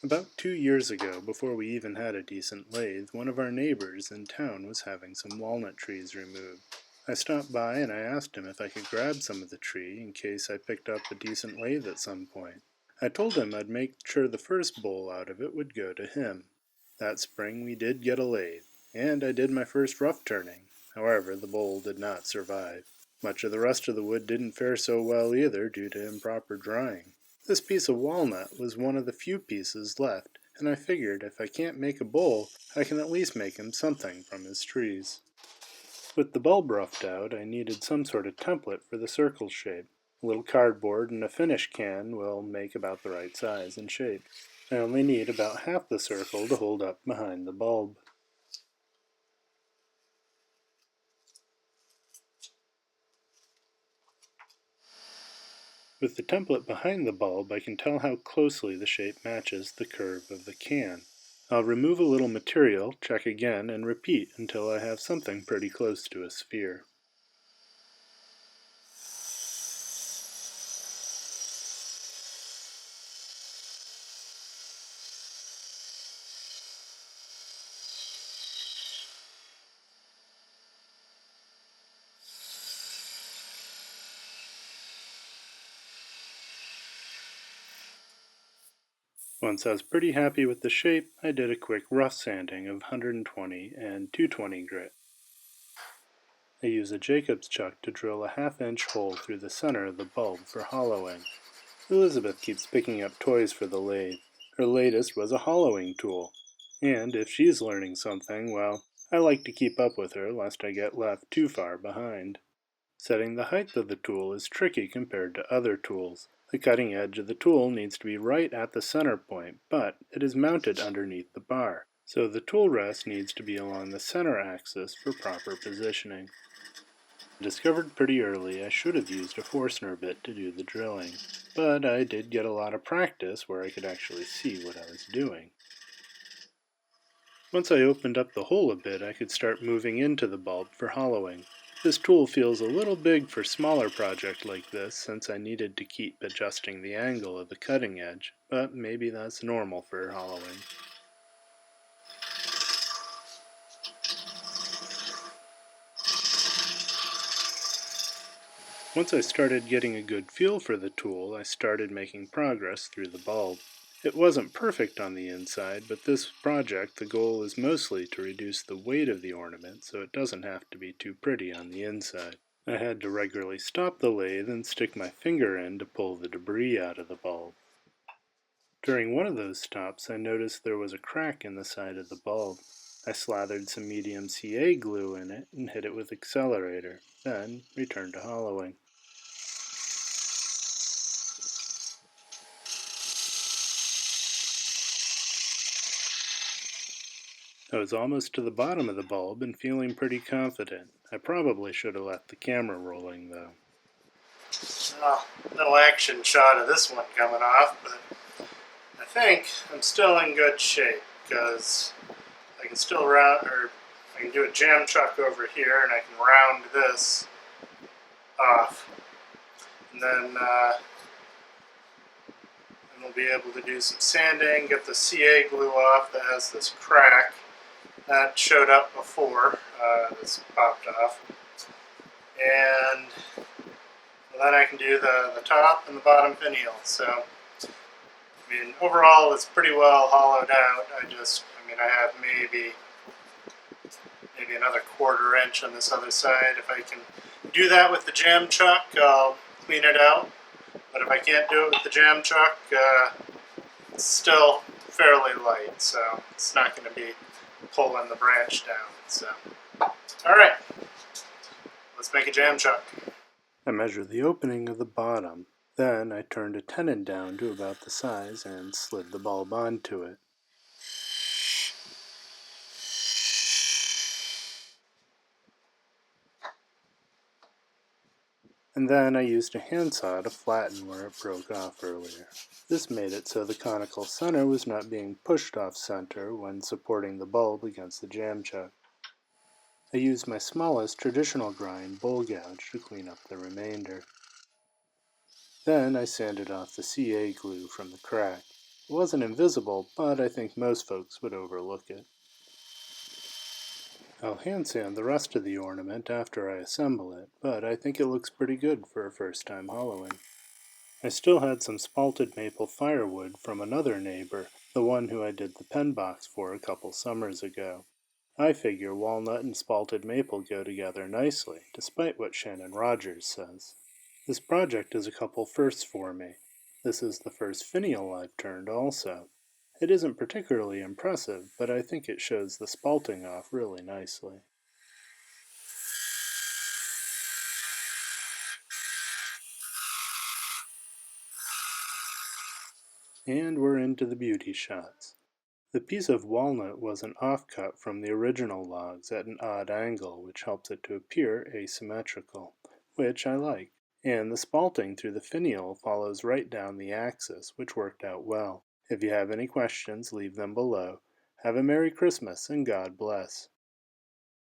About 2 years ago, before we even had a decent lathe, one of our neighbors in town was having some walnut trees removed. I stopped by and I asked him if I could grab some of the tree in case I picked up a decent lathe at some point. I told him I'd make sure the first bowl out of it would go to him. That spring we did get a lathe, and I did my first rough turning. However, the bowl did not survive. Much of the rest of the wood didn't fare so well either due to improper drying. This piece of walnut was one of the few pieces left, and I figured if I can't make a bowl, I can at least make him something from his trees. With the bulb roughed out, I needed some sort of template for the circle shape. A little cardboard and a finish can will make about the right size and shape. I only need about half the circle to hold up behind the bulb. With the template behind the bulb, I can tell how closely the shape matches the curve of the can. I'll remove a little material, check again, and repeat until I have something pretty close to a sphere. Once I was pretty happy with the shape, I did a quick rough sanding of 120 and 220 grit. I use a Jacob's chuck to drill a half-inch hole through the center of the bulb for hollowing. Elizabeth keeps picking up toys for the lathe. Her latest was a hollowing tool. And if she's learning something, well, I like to keep up with her lest I get left too far behind. Setting the height of the tool is tricky compared to other tools. The cutting edge of the tool needs to be right at the center point, but it is mounted underneath the bar, so the tool rest needs to be along the center axis for proper positioning. I discovered pretty early I should have used a Forstner bit to do the drilling, but I did get a lot of practice where I could actually see what I was doing. Once I opened up the hole a bit, I could start moving into the bulb for hollowing. This tool feels a little big for a smaller project like this since I needed to keep adjusting the angle of the cutting edge, but maybe that's normal for hollowing. Once I started getting a good feel for the tool, I started making progress through the bulb. It wasn't perfect on the inside, but this project the goal is mostly to reduce the weight of the ornament so it doesn't have to be too pretty on the inside. I had to regularly stop the lathe and stick my finger in to pull the debris out of the bulb. During one of those stops, I noticed there was a crack in the side of the bulb. I slathered some medium CA glue in it and hit it with accelerator, then returned to hollowing. I was almost to the bottom of the bulb and feeling pretty confident. I probably should have left the camera rolling though. No action shot of this one coming off, but I think I'm still in good shape because I can still I can do a jam chuck over here and I can round this off. And then we'll be able to do some sanding, get the CA glue off that has this crack that showed up before this popped off. And then I can do the top and the bottom finial. So, I mean, overall it's pretty well hollowed out. I have maybe another 1/4 inch on this other side. If I can do that with the jam chuck, I'll clean it out. But if I can't do it with the jam chuck, it's still fairly light, so it's not going to be pulling the branch down. So, alright, let's make a jam chuck. I measured the opening of the bottom. Then I turned a tenon down to about the size and slid the bulb onto it. And then I used a handsaw to flatten where it broke off earlier. This made it so the conical center was not being pushed off center when supporting the bulb against the jam chuck. I used my smallest traditional grind bowl gouge to clean up the remainder. Then I sanded off the CA glue from the crack. It wasn't invisible, but I think most folks would overlook it. I'll hand sand the rest of the ornament after I assemble it, but I think it looks pretty good for a first time hollowing. I still had some spalted maple firewood from another neighbor, the one who I did the pen box for a couple summers ago. I figure walnut and spalted maple go together nicely, despite what Shannon Rogers says. This project is a couple firsts for me. This is the first finial I've turned also. It isn't particularly impressive, but I think it shows the spalting off really nicely. And we're into the beauty shots. The piece of walnut was an offcut from the original logs at an odd angle, which helps it to appear asymmetrical, which I like. And the spalting through the finial follows right down the axis, which worked out well. If you have any questions, leave them below. Have a Merry Christmas and God bless.